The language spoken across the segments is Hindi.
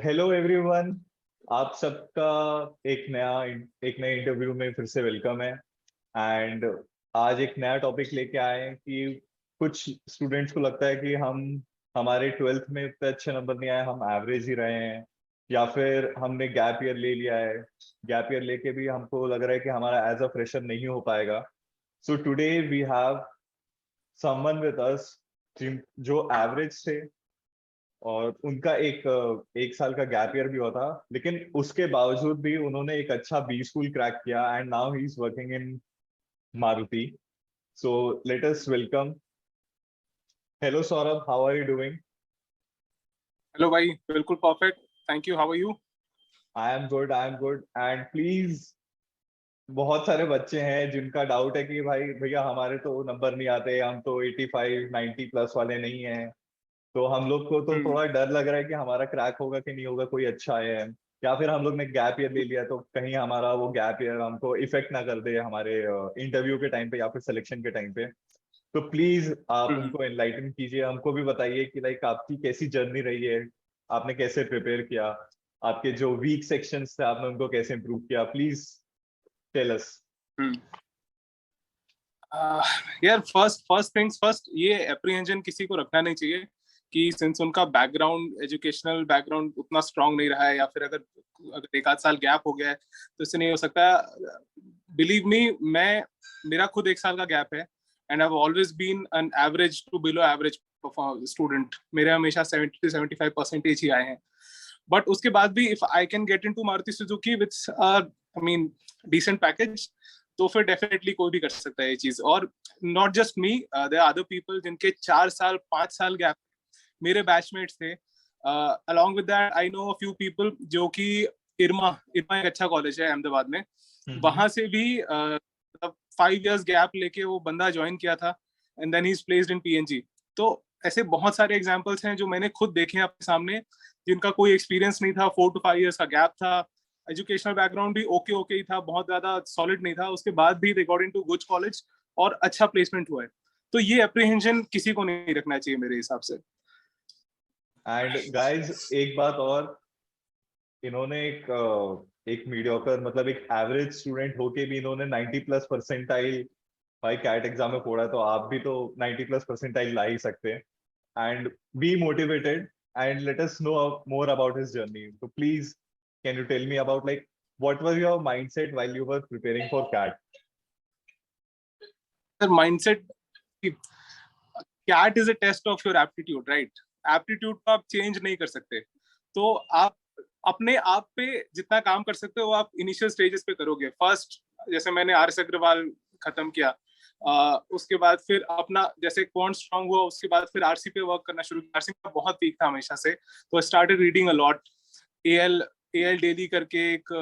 हेलो एवरीवन, आप सबका एक नए इंटरव्यू में फिर से वेलकम है। एंड आज एक नया टॉपिक लेके आए हैं कि कुछ स्टूडेंट्स को लगता है कि हमारे ट्वेल्थ में इतने अच्छे नंबर नहीं आए, हम एवरेज ही रहे हैं, या फिर हमने गैप ईयर ले लिया है। गैप ईयर लेके भी हमको लग रहा है कि हमारा एज अ फ्रेशर नहीं हो पाएगा। So today we have someone with us जो एवरेज थे, और उनका एक साल का गैप ईयर भी हुआ था, लेकिन उसके बावजूद भी उन्होंने एक अच्छा बी स्कूल क्रैक किया and now he is working in Maruti. So let us welcome. Hello Saurabh, how are you doing? Hello भाई, बिल्कुल perfect. Thank you. How are you? I am good and please, बहुत सारे बच्चे हैं जिनका डाउट है कि भाई भैया हमारे तो नंबर नहीं आते, हम तो 85 90 प्लस वाले नहीं हैं। तो हम लोग को तो थोड़ा डर लग रहा है कि हमारा क्रैक होगा कि नहीं होगा, कोई अच्छा है, या फिर हम लोग ने गैप ईयर ले लिया तो कहीं हमारा वो गैप ईयर हमको इफेक्ट ना कर दे हमारे इंटरव्यू के टाइम पे या फिर सिलेक्शन के टाइम पे। तो प्लीज आप उनको एनलाइटन कीजिए, हमको भी बताइए कि लाइक आपकी कैसी जर्नी रही है, आपने कैसे प्रिपेयर किया, आपके जो वीक सेक्शंस थे आपने उनको कैसे इम्प्रूव किया। Please tell us. यार, फर्स्ट फर्स्ट थिंग्स फर्स्ट, ये एप्रीहेंशन किसी को रखना नहीं चाहिए कि सिंस उनका बैकग्राउंड, एजुकेशनल बैकग्राउंड उतना स्ट्रांग नहीं रहा है, या फिर अगर एक आध साल गैप हो गया है तो इससे नहीं हो सकता। बिलीव मी, मेरा खुद एक साल का गैप है and I have always been an average to below average student. मेरे हमेशा 70 to 75% ही आए हैं। बट उसके बाद भी if I can get into Maruti Suzuki with I mean decent package, तो फिर डेफिनेटली कोई भी कर सकता है ये चीज। और not just me, there are other people जिनके 4 साल 5 साल गैप मेरे बैचमेट्स थे। Along with that I know a few people जो कि इरमा एक अच्छा कॉलेज है अहमदाबाद में, वहां से भी 5 years गैप लेके वो बंदा ज्वाइन किया था and then he is placed in P and G. तो ऐसे बहुत सारे एग्जांपल्स हैं जो मैंने खुद देखे हैं अपने सामने, जिनका कोई एक्सपीरियंस नहीं था, 4 to 5 years का गैप था, एजुकेशनल बैकग्राउंड भी ओके ओके ही था, बहुत ज्यादा सॉलिड नहीं था, उसके बाद भी they got into good college और अच्छा प्लेसमेंट हुआ है। तो ये अप्रीहेंशन किसी को नहीं रखना चाहिए मेरे हिसाब से। एंड गाइज एक बात और, इन्होंने एक मीडियोकर मतलब एक एवरेज स्टूडेंट होके भी इन्होंने 90 प्लस परसेंटाइल भाई कैट एग्जाम में फोड़ा, तो आप भी तो 90 प्लस परसेंटाइल ला ही सकते हैं। And be motivated and let us know more about his journey. तो please can you tell me about like what was your mindset while you were preparing for CAT? Sir, mindset, CAT is a test of your aptitude, right? Aptitude को आप चेंज नहीं कर सकते, तो आप अपने आप पे जितना काम कर सकते हो आप इनिशियल स्टेजेस पे करोगे। फर्स्ट, जैसे मैंने आर.एस. अग्रवाल खत्म किया, उसके बाद फिर अपना जैसे क्वांट स्ट्रांग हुआ, उसके बाद फिर आरसी पे वर्क करना शुरू किया। आरसी में बहुत वीक था हमेशा से, तो started reading a lot. AL AL daily करके एक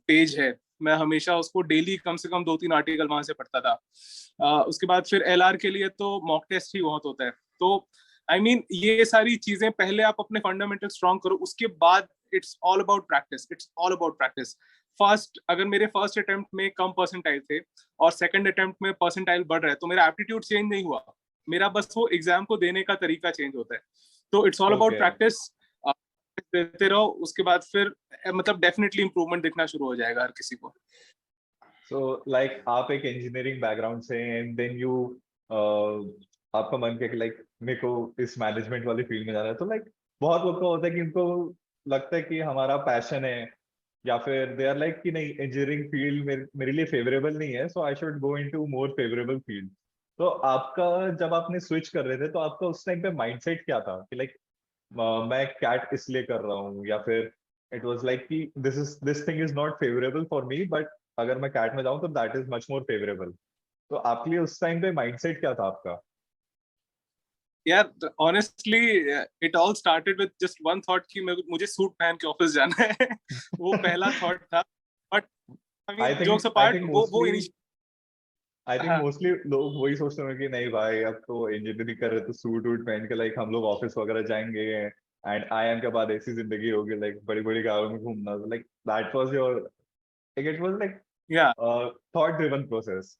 पेज है, मैं हमेशा उसको डेली कम से कम 2-3 आर्टिकल वहां से पढ़ता था। उसके बाद फिर एलआर के लिए तो मॉक टेस्ट ही बहुत होता है। तो आई मीन ये सारी चीजें पहले आप अपने फंडामेंटल स्ट्रांग करो, उसके बाद it's all about practice, it's all about practice. First, अगर मेरे फर्स्ट अटेम्प्ट में कम परसेंटाइल थे और सेकंड अटेम्प्ट में परसेंटाइल बढ़ रहा है, तो मेरा एप्टीट्यूड चेंज नहीं हुआ, मेरा बस वो एग्जाम को देने का तरीका चेंज होता है। तो इट्स ऑल अबाउट प्रैक्टिस, देते रहो, उसके बाद फिर मतलब डेफिनेटली इंप्रूवमेंट दिखना शुरू हो जाएगा हर किसी को। सो लाइक आप एक इंजीनियरिंग बैकग्राउंड से एंड देन यू आपका मन किया कि लाइक मेरे को इस मैनेजमेंट वाली फील्ड में जाना है, तो लाइक बहुत लोग को होता है कि उनको लगता है कि हमारा पैशन है, या फिर दे आर लाइक कि नहीं इंजीनियरिंग फील्ड मेरे लिए फेवरेबल नहीं है, so I should go into more favourable field. तो आपका जब आपने स्विच कर रहे थे तो आपका उस टाइम पे माइंडसेट क्या था कि लाइक मैं कैट इसलिए कर रहा हूँ, या फिर इट वाज लाइक कि this thing is not favourable for me, but अगर मैं कैट में जाऊं तो that is much more favourable. तो आपके लिए उस टाइम पे माइंडसेट क्या था आपका? यार honestly, it all started with just one thought कि मुझे सूट पहन के ऑफिस जाना है। वो पहला थॉट था। But I I mean jokes think I apart, think वो मोस्टली इनिशियल। आई थिंक हाँ, मोस्टली लोग वही सोचते हैं कि नहीं भाई अब तो इंजीनियरिंग कर रहे तो सूट वूट पहन के लाइक हम लोग ऑफिस वगैरह जाएंगे, एंड आईएम के बाद ऐसी जिंदगी होगी लाइक बड़ी बड़ी गाड़ियों में घूमना, like that was your like it was like या थॉट ड्रिवन प्रोसेस।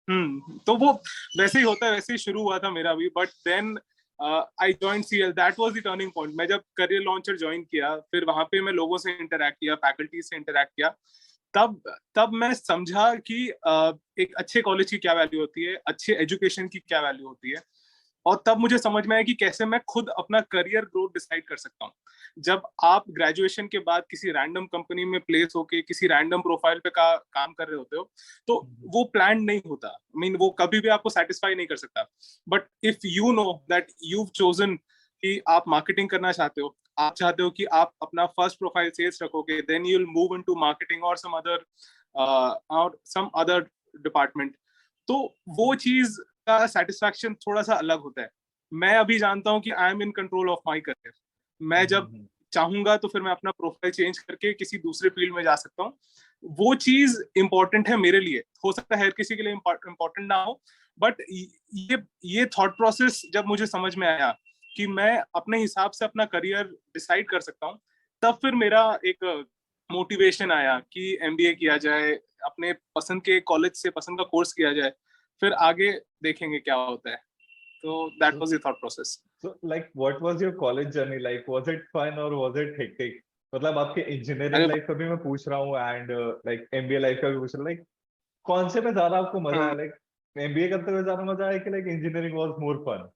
तो वो वैसे ही होता है, वैसे ही शुरू हुआ था मेरा भी। But then I join CL, that was the turning point. मैं जब करियर लॉन्चर ज्वाइन किया, फिर वहां पे मैं लोगों से इंटरेक्ट किया, फैकल्टी से इंटरेक्ट किया, तब तब मैं समझा कि एक अच्छे कॉलेज की क्या वैल्यू होती है, अच्छे एजुकेशन की क्या वैल्यू होती है। और तब मुझे समझ में आया कि कैसे मैं खुद अपना करियर ग्रोथ डिसाइड कर सकता हूँ। जब आप ग्रेजुएशन के बाद किसी रैंडम कंपनी में प्लेस होके किसी रैंडम प्रोफाइल पे काम कर रहे होते हो, तो वो प्लान नहीं होता। I mean, वो कभी भी आपको सेटिस्फाई नहीं कर सकता। But if you know that you chosen कि आप मार्केटिंग करना चाहते हो, आप चाहते हो कि आप अपना फर्स्ट प्रोफाइल सेल्स रखोगे, then you will move into marketing और सम अदर डिपार्टमेंट, तो वो चीज का सेटिस्फैक्शन थोड़ा सा अलग होता है। मैं अभी जानता हूँ कि I am in control of my career. मैं जब चाहूंगा तो फिर मैं अपना प्रोफाइल चेंज करके किसी दूसरे फील्ड में जा सकता हूँ। वो चीज इंपॉर्टेंट है मेरे लिए, हो सकता है हर किसी के लिए इंपॉर्टेंट ना हो, बट ये थॉट प्रोसेस जब मुझे समझ में आया कि मैं अपने हिसाब से अपना करियर डिसाइड कर सकता हूँ, तब फिर मेरा एक मोटिवेशन आया कि एमबीए किया जाए, अपने पसंद के कॉलेज से पसंद का कोर्स किया जाए, फिर आगे देखेंगे क्या होता है। तो that was the thought process. So, like, what was your college journey like? Was it fun or was it hectic? मतलब आपके इंजीनियरिंग अरे लाइफ का भी मैं पूछ रहा हूँ एंड लाइक एमबीए लाइफ का भी पूछ रहा हूँ। लाइक कौन से में ज्यादा आपको मजा आया? लाइक एमबीए करते हुए ज्यादा मजा आया कि like engineering was more fun?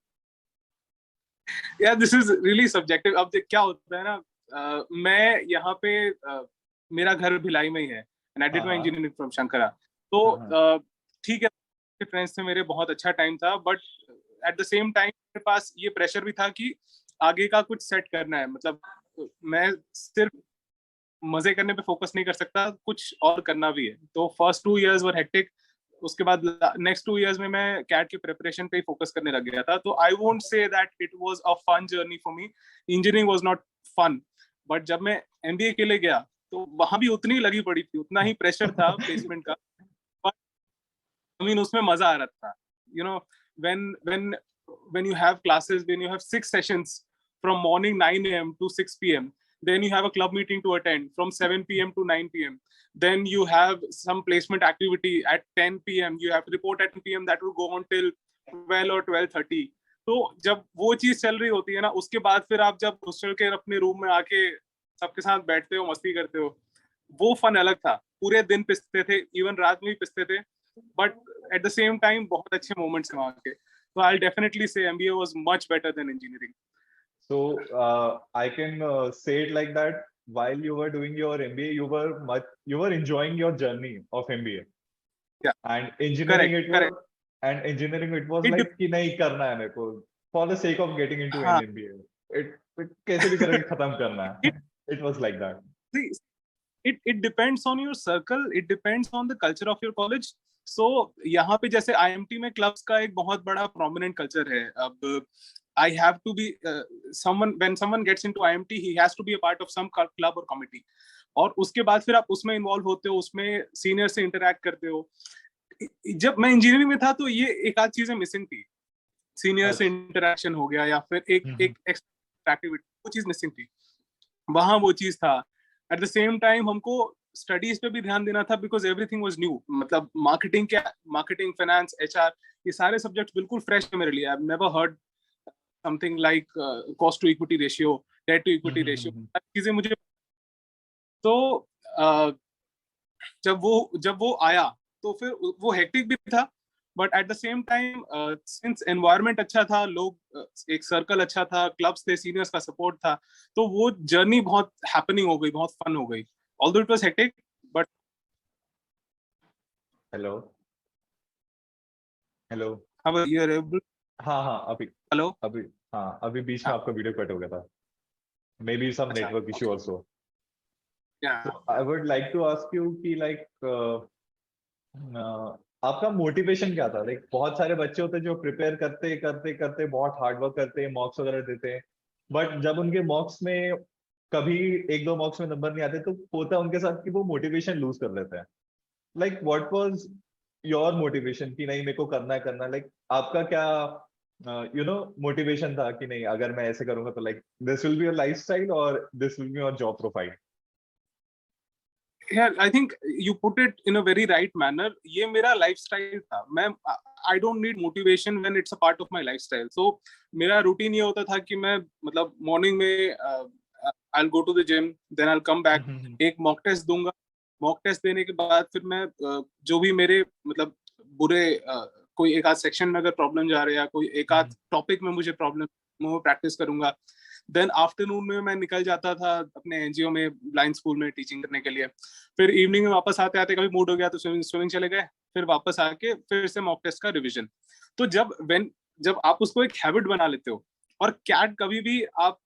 यार दिस इज रियली सब्जेक्टिव। अब क्या होता है ना, मैं यहाँ पे मेरा घर भिलाई में ही है, एंड आई हाँ डिड माय हाँ इंजीनियरिंग फ्रॉम शंकरा। तो हाँ हाँ ठीक है, फ्रेंड्स से मेरे बहुत अच्छा टाइम था, but at the same time मेरे पास ये प्रेशर भी था कि आगे का कुछ सेट करना है। मतलब मैं सिर्फ मजे करने पे फोकस नहीं कर सकता, कुछ और करना भी है। तो फर्स्ट 2 इयर्स वर हेक्टिक। उसके बाद नेक्स्ट 2 इयर्स में मैं कैट के प्रिपरेशन पे ही फोकस करने लग गया था। तो I won't say that it was a fun journey for me. Engineering was not fun, but जब मैं एमबीए के लिए गया तो वहां भी उतनी लगी पड़ी थी, उतना ही प्रेशर था प्लेसमेंट का। बट आई मीन उसमें मजा आ रहा था। You know, when when when you have classes, when you have 6 sessions from morning 9 a.m. to 6 p.m., then you have a club meeting to attend from 7 p.m. to 9 p.m. Then you have some placement activity at 10 p.m. You have to report at 10 p.m. that will go on till 12 or 12:30. तो जब वो चीज चल रही होती है ना, उसके बाद फिर आप जब हॉस्टल के अपने रूम में आके सबके साथ बैठते हो, मस्ती करते हो, वो फन अलग था। पूरे दिन पिसते थे, इवन रात में भी पिसते थे, but at the same time बहुत अच्छे मोमेंट्स हैं वहाँ के। तो आई डेफिनेटली से MBA was much better than engineering. So I can say it like that. While you were doing your MBA, you were enjoying your journey of MBA. या And engineering correct it was correct. engineering it was it like कि नहीं करना है मेरे को for the sake of getting into an हाँ, MBA. It कैसे भी करके खत्म करना है. it It was like that. it depends on your circle, it depends on the culture of your college. So यहाँ पे जैसे आईएमटी में क्लब्स का एक बहुत बड़ा प्रोमिनेंट कल्चर है। अब I have to be when someone gets into IMT, he has to be a part of some club or committee. और उसके बाद फिर आप उसमें इन्वॉल्व होते हो, उसमें सीनियर से इंटरेक्ट करते हो। जब मैं इंजीनियरिंग में था तो ये एक आध चीजें मिसिंग थी। सीनियर से अच्छा. इंटरेक्शन हो गया, या फिर एक एक एक्स्ट्रा एक्टिविटी, वो चीज मिसिंग थी। वहां वो चीज था। एट द सेम टाइम हमको स्टडीज पे भी ध्यान देना था, बिकॉज एवरीथिंग वाज न्यू। मतलब मार्केटिंग, फाइनेंस, एचआर, ये सारे सब्जेक्ट बिल्कुल फ्रेश थे मेरे लिए। I never heard something like cost to equity ratio, debt to equity ratio, चीजें मुझे। तो जब वो आया तो फिर वो हेक्टिक भी था, but at the same time since environment अच्छा था, लोग एक सर्कल अच्छा था, क्लब्स थे, सीनियर्स का सपोर्ट था, तो वो जर्नी बहुत हैपनिंग हो गई, बहुत फन हो गई। Although it was hectic, but hello hello. अब यू आर एबल। हाँ हाँ अभी हेलो। अभी हाँ अभी बीच में हाँ, आपका वीडियो कट हो गया था. मे बी सम अच्छा, नेटवर्क इशू ओके, ऑल्सो. या So I would like to ask you कि like आपका मोटिवेशन क्या था? लाइक बहुत सारे बच्चे होते हैं जो प्रिपेयर करते करते करते बहुत हार्ड वर्क करते हैं, मॉक्स वगैरह देते हैं, बट जब उनके मॉक्स में कभी एक दो मॉक्स में नंबर नहीं आते तो होता है उनके साथ कि वो मोटिवेशन लूज कर लेते हैं. Like what was your motivation कि नहीं मेरे को करना है? लाइक आपका क्या मोटिवेशन था कि नहीं अगर मैं ऐसे करूंगा तो like this will be your lifestyle और this will be your job profile? यार I think you put it in a very right manner. ये मेरा लाइफस्टाइल था. मैं I don't need motivation when it's a part of my lifestyle. So मेरा रूटीन ये होता था कि मैं मतलब मॉर्निंग में I will go to the gym, then I will come back, एक मॉक टेस्ट दूंगा. मॉक टेस्ट देने के बाद फिर मैं जो भी मेरे मतलब बुरे कोई एक आध सेक्शन में अगर प्रॉब्लम जा रहा है या कोई एक आध टॉपिक में मुझे प्रॉब्लम, मैं प्रैक्टिस करूंगा. देन आफ्टरनून में मैं निकल जाता था अपने एनजीओ में ब्लाइंड स्कूल में टीचिंग करने के लिए. फिर इवनिंग में वापस आते आते कभी मूड हो गया तो स्विमिंग चले गए. फिर वापस आके फिर से मॉक टेस्ट का रिवीजन. तो जब आप उसको एक हैबिट बना लेते हो, और कैट कभी भी आप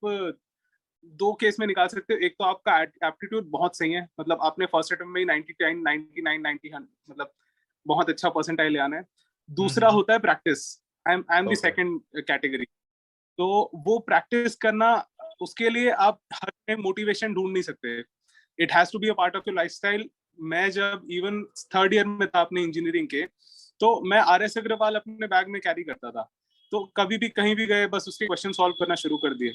दो केस में निकाल सकते हो. एक तो आपका एप्टीट्यूड बहुत सही है, मतलब आपने फर्स्ट अटेम्प्ट में 99 99 90 मतलब बहुत अच्छा परसेंटाइल ले आना है. दूसरा होता है practice. I am the second category. तो वो प्रैक्टिस करना, उसके लिए आप हर टाइम मोटिवेशन ढूंढ नहीं सकते. It has to be a part of your lifestyle. मैं जब इवन थर्ड ईयर में था अपने इंजीनियरिंग के, तो मैं RS अग्रवाल अपने बैग में कैरी करता था. तो कभी भी कहीं भी गए बस उसके क्वेश्चन सॉल्व करना शुरू कर दिए.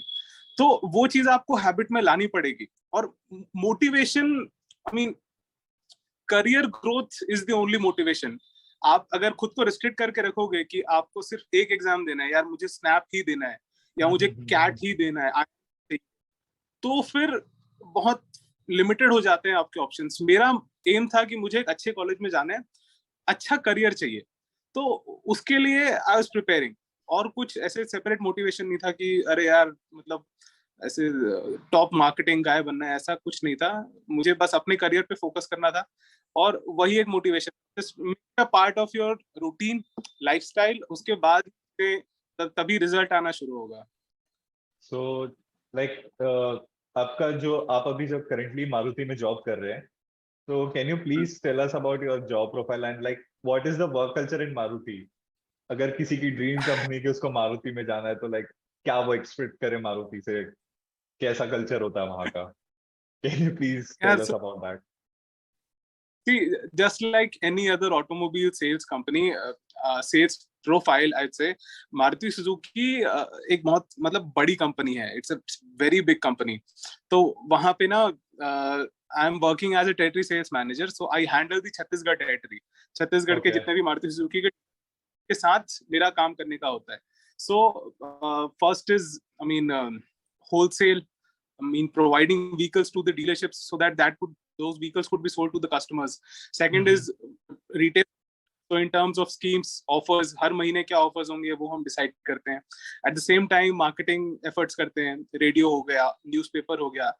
तो वो चीज आपको हैबिट में लानी पड़ेगी. और motivation, I mean career growth is the only motivation. आप अगर खुद को रिस्ट्रिक्ट करके रखोगे कि आपको सिर्फ एक एग्जाम देना है, यार मुझे स्नैप ही देना है या मुझे कैट ही देना है, तो फिर बहुत लिमिटेड हो जाते हैं आपके ऑप्शंस. मेरा एम था कि मुझे एक अच्छे कॉलेज में जाना है, अच्छा करियर चाहिए. तो उसके लिए आई वाज प्रिपेयरिंग. और कुछ ऐसे सेपरेट मोटिवेशन नहीं था कि अरे यार मतलब ऐसे टॉप मार्केटिंग गाय बनना है, ऐसा कुछ नहीं था. मुझे बस अपने करियर पे फोकस करना था, और वही एक motivation. Part of your routine lifestyle, उसके बाद तभी रिजल्ट आना शुरू होगा. सो लाइक आपका जो आप अभी जब करेंटली मारुति में जॉब कर रहे हैं, तो can you please tell us about your job profile and like what is the work culture in Maruti? अगर किसी की ड्रीम कंपनी की उसको मारुति में जाना है तो लाइक क्या वो एक्सपेक्ट करे मारुति से, कैसा कल्चर होता है वहाँ का? Can you please tell us about that? See, just like any other automobile sales company, sales profile, I'd say, Maruti Suzuki एक बहुत मतलब बड़ी कंपनी है. It's a very big company. तो वहाँ पे ना I'm working as a territory sales manager, so I handle the Chhattisgarh territory. Chhattisgarh के जितने भी मारुति सुजुकी के साथ मेरा काम करने का होता है. So first is, I mean, wholesale. I mean, providing vehicles to the dealerships so that those vehicles could be sold to the customers. Second is retail. So in terms of schemes, offers, हर महीने क्या offers होंगे वो हम decide करते हैं. At the same time, marketing efforts करते हैं. Radio हो गया, newspaper हो गया,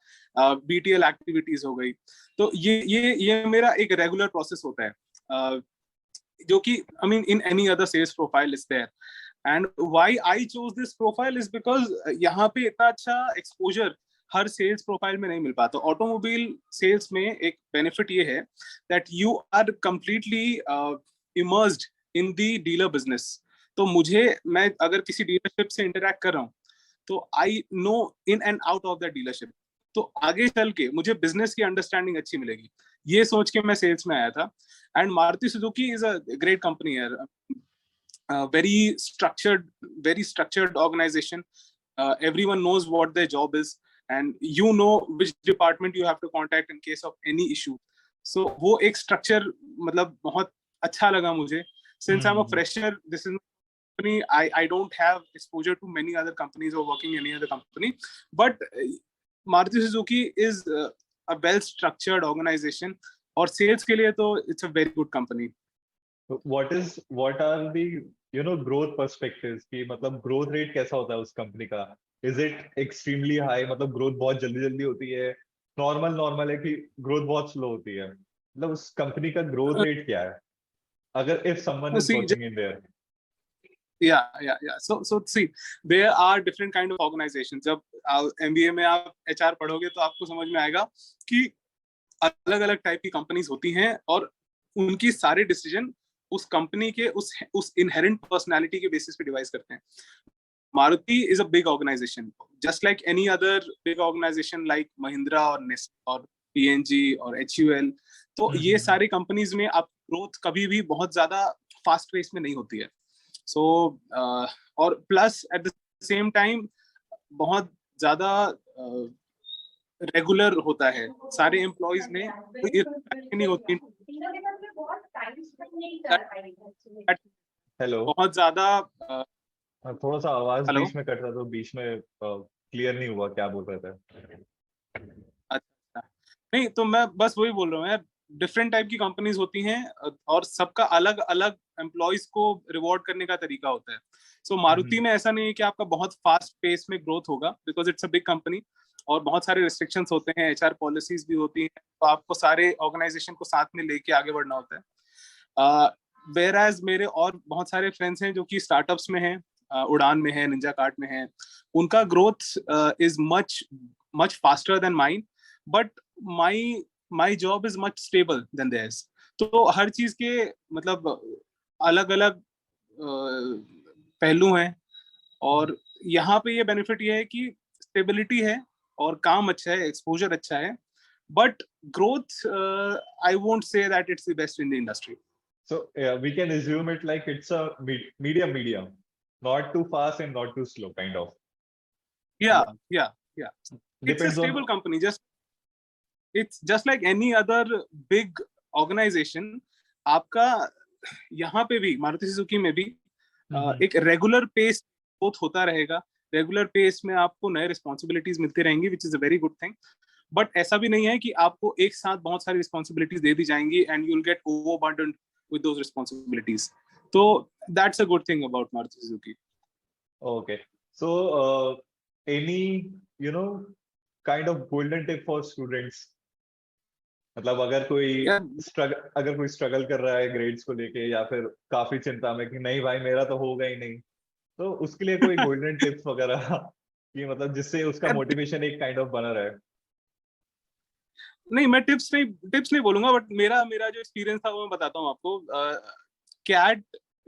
BTL activities हो गई. तो ये मेरा एक regular process होता है, जो कि I mean in any other sales profile is there. And why I chose this profile is because यहाँ पे इतना अच्छा exposure हर सेल्स प्रोफाइल में नहीं मिल पाता. ऑटोमोबाइल सेल्स में एक बेनिफिट ये है that you are completely immersed in the dealer business. तो मैं अगर किसी डीलरशिप से इंटरेक्ट कर रहा हूँ तो I know in and out of the dealership. तो आगे चल के मुझे बिजनेस की अंडरस्टैंडिंग अच्छी मिलेगी, ये सोच के मैं सेल्स में आया था. And Maruti Suzuki is a great company है. very structured organization. Everyone knows what their job is, and you know which department you have to contact in case of any issue. So वो एक structure मतलब बहुत अच्छा लगा मुझे. Since I'm a fresher, this is company, I don't have exposure to many other companies or working in any other company, but Maruti Suzuki is a well structured organization, और sales के लिए तो it's a very good company. what are the growth perspectives की मतलब growth rate कैसा होता है उस कंपनी का? Is it extremely high, मतलब growth बहुत जल्दी जल्दी होती है, नॉर्मल है कि growth बहुत स्लो होती है? मतलब उस कंपनी का growth rate क्या है अगर if someone is See, working in there? yeah. So see, there are different kind of organizations. जब MBA में आप HR पढ़ोगे तो आपको समझ में आएगा कि अलग अलग टाइप की कंपनीज होती हैं, और उनकी सारे डिसीजन उस कंपनी के उस इनहेरेंट पर्सनालिटी के बेसिस पे डिवाइस करते हैं. Maruti is a big organization, just like any other big organization like Mahindra or Nestle or PNG or HUL. तो ये सारी कंपनीज में आप ग्रोथ कभी भी बहुत ज्यादा फास्ट पेस में नहीं होती है. सो और plus eight the same time बहुत ज्यादा रेगुलर होता है, सारे एम्प्लॉइज में कोई irrationality नहीं होती, हेलो, बहुत ज्यादा। थोड़ा सा आवाज हेलो, बीच में कट रहा था, बीच में क्लियर नहीं हुआ क्या बोल रहे थे। अच्छा, नहीं तो मैं बस वही बोल रहा हूँ यार, डिफरेंट टाइप की कंपनीज होती हैं और सबका अलग अलग एम्प्लॉयज को रिवॉर्ड करने का तरीका होता है। सो मारुति में ऐसा नहीं है कि आपका बहुत फास्ट पेस में ग्रोथ होगा, because it's a big company और बहुत सारे रिस्ट्रिक्शंस होते हैं, एचआर पॉलिसीज भी होती हैं, तो आपको सारे ऑर्गेनाइजेशन को साथ में लेके आगे बढ़ना होता है। वेयर एज मेरे और बहुत सारे फ्रेंड्स हैं जो कि स्टार्टअप्स में हैं, उड़ान में है, निंजा कार्ट में है, उनका growth is much much faster than mine, but my my job is much stable than theirs. तो हर चीज के मतलब अलग अलग पहलू हैं, और यहाँ पे ये बेनिफिट ये है कि स्टेबिलिटी है और काम अच्छा है, एक्सपोजर अच्छा है, but growth I won't say that it's the best in the industry. So we can assume it like it's a medium, not too fast and not too slow, kind of. Yeah, yeah, yeah. It's a Depends stable on. company. It's just like any other big organization. आपका यहाँ पे भी मारुति सुजुकी में भी एक रेगुलर पेस ग्रोथ होता रहेगा, रेगुलर पेस में आपको नए रिस्पॉन्सिबिलिटीज मिलती रहेंगी, which is a very good thing. But ऐसा भी नहीं है कि आपको एक साथ बहुत सारी रिस्पॉन्सिबिलिटीज दे दी जाएंगी and you will get overburdened with those responsibilities. तो that's a good thing about Maruti Suzuki. Okay, so any kind of golden tip for students, मतलब अगर कोई स्ट्रगल कर रहा है ग्रेड्स को लेके या फिर काफी चिंता में कि नहीं भाई मेरा तो होगा ही नहीं, तो उसके लिए कोई गोल्डन टिप्स वगैरह कि मतलब जिससे उसका मोटिवेशन एक काइंड ऑफ बना रहे। नहीं, मैं टिप्स नहीं बोलूंगा, बट मेरा मेरा जो एक्सपीरियंस था वो मैं बताता हूँ आपको। कैट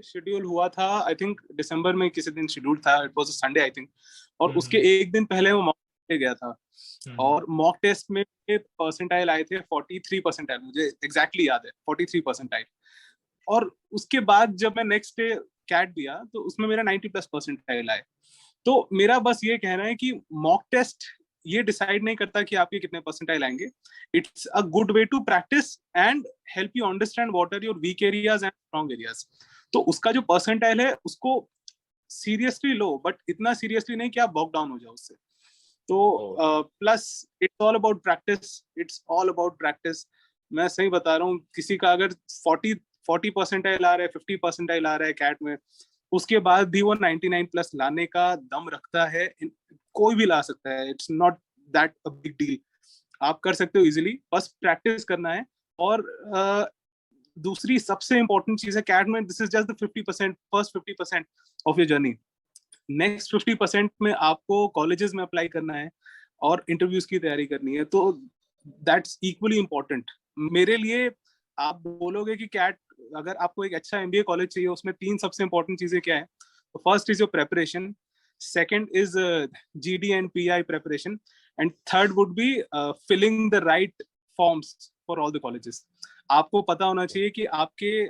शेड्यूल हुआ था, आई थिंक दिसंबर में किसी दिन शेड्यूल था, it was a Sunday I think, और उसके एक दिन पहले वो मॉक टेस्ट गया था, और मॉक टेस्ट में परसेंटाइल आए थे 43 परसेंटाइल, मुझे एग्जैक्टली याद है 43 परसेंटाइल। और उसके बाद जब मैं नेक्स्ट डे कैट दिया तो उसमें मेरा 90 प्लस परसेंटाइल आए। तो मेरा बस ये कहना है कि मॉक टेस्ट ये डिसाइड नहीं करता कि आपके कितने परसेंटाइल आएंगे। It's a good way to practice and help you understand what are your weak areas and strong areas. तो उसका जो परसेंटाइल है उसको सीरियसली लो, बट इतना सीरियसली नहीं कि आप बॉक डाउन हो जाओ उससे। तो plus it's all about practice, it's all about practice. मैं सही बता रहा हूँ, किसी का अगर 40 परसेंटाइल आ रहा है, 50 परसेंटाइल आ रहा है कैट में, उसके बाद भी वो 99 प्लस लाने का दम रखता है, कोई भी ला सकता है, it's not that a big deal. आप कर सकते हो इजिली, बस प्रैक्टिस करना है। और दूसरी सबसे इंपॉर्टेंट चीज है कैट में, this is just the 50%, first 50% of your journey. Next 50% में आपको कॉलेजेस में अप्लाई करना है और इंटरव्यूज की तैयारी करनी है, तो दैट्स इक्वली इंपॉर्टेंट मेरे लिए। आप बोलोगे कि कैट, अगर आपको एक अच्छा एमबीए कॉलेज चाहिए, उसमें 3 सबसे इंपॉर्टेंट चीजें क्या है? First is your preparation, second is GD and PI preparation, and third would be filling the right forms for all the colleges. आपको पता होना चाहिए कि आपके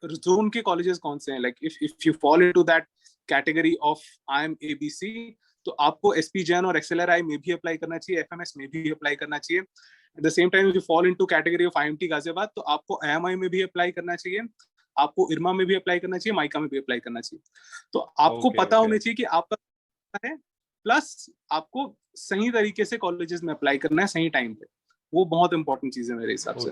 जोन के कॉलेजेस कौन से हैं। Like if you fall into that category of IIM ABC, तो आपको एसपी जैन और एक्सएलआरआई में भी अप्लाई करना चाहिए, एफएमएस में भी अप्लाई करना चाहिए। Eight the same time if you fall into category of IIMT Ghaziabad, तो आपको IMI में भी अप्लाई करना चाहिए, आपको इरमा में भी अप्लाई करना चाहिए, माइका में भी अप्लाई करना चाहिए। तो आपको पता होना चाहिए कि आपका है, प्लस आपको सही तरीके से कॉलेजेस में अप्लाई करना है सही टाइम पे। वो बहुत इंपॉर्टेंट चीज है मेरे हिसाब से।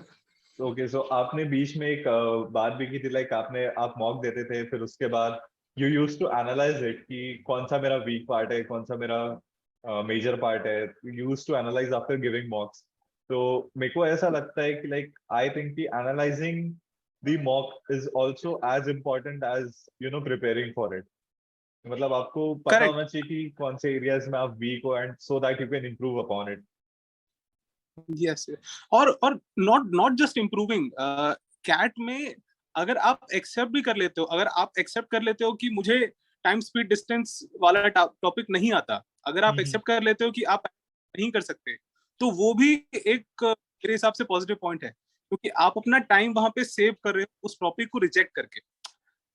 ओके, सो आपने बीच में एक बात भी की थी, लाइक आप मॉक देते थे, फिर उसके बाद you used to analyse it कि कौन सा मेरा वीक पार्ट है, कौन सा मेरा मेजर पार्ट है, used to analyse after giving mocks. तो मेरे को ऐसा लगता है कि लाइक आई थिंक कि analysing the mock is also as important as preparing for it. मतलब आपको पता करेक्ट, होना चाहिए कि कौन से एरियाज में आप वीक हो, and so that you can improve upon it. Yes. और not not just improving CAT में, अगर आप एक्सेप्ट भी कर लेते हो, अगर आप एक्सेप्ट कर लेते हो कि मुझे टाइम स्पीड डिस्टेंस वाला टॉपिक नहीं आता, अगर आप एक्सेप्ट कर लेते हो कि आप नहीं कर सकते, तो वो भी एक मेरे हिसाब से पॉजिटिव पॉइंट है, क्योंकि आप अपना टाइम वहां पे सेव कर रहे हो उस टॉपिक को रिजेक्ट करके।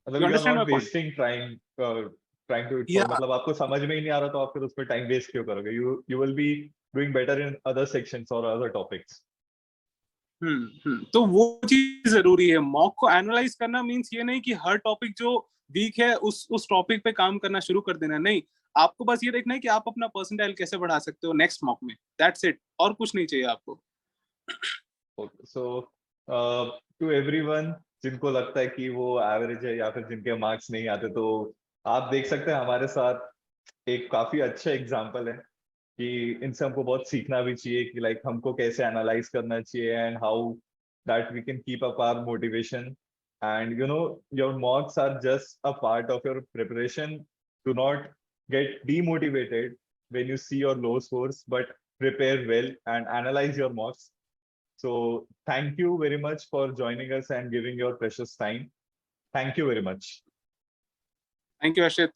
मतलब you you are understand not my point? Wasting trying to it for, या मतलब आपको समझ में ही नहीं आ रहा तो आप फिर उस पर टाइम वेस्ट क्यों करोगे? You will be doing better in other sections or other topics. तो वो चीज जरूरी है. मॉक को एनालाइज करना मींस ये नहीं कि हर टॉपिक जो वीक है उस टॉपिक पे काम करना शुरू कर देना. नहीं, आपको बस ये देखना है कि आप अपना परसेंटाइल कैसे बढ़ा सकते हो नेक्स्ट मॉक में. दैट्स इट, और कुछ नहीं चाहिए आपको. So to everyone जिनको लगता है कि वो एवरेज है या फिर जिनके मार्क्स नहीं आते, तो आप देख सकते हैं हमारे साथ एक काफी अच्छा एग्जांपल है कि इनसे हमको बहुत सीखना भी चाहिए कि लाइक हमको कैसे एनालाइज करना चाहिए and how that we can keep up our motivation. And you know your marks are just a part of your preparation. Do not get demotivated when you see your low scores, but prepare well and analyze your marks. So thank you very much for joining us and giving your precious time. Thank you very much. Thank you Arshit.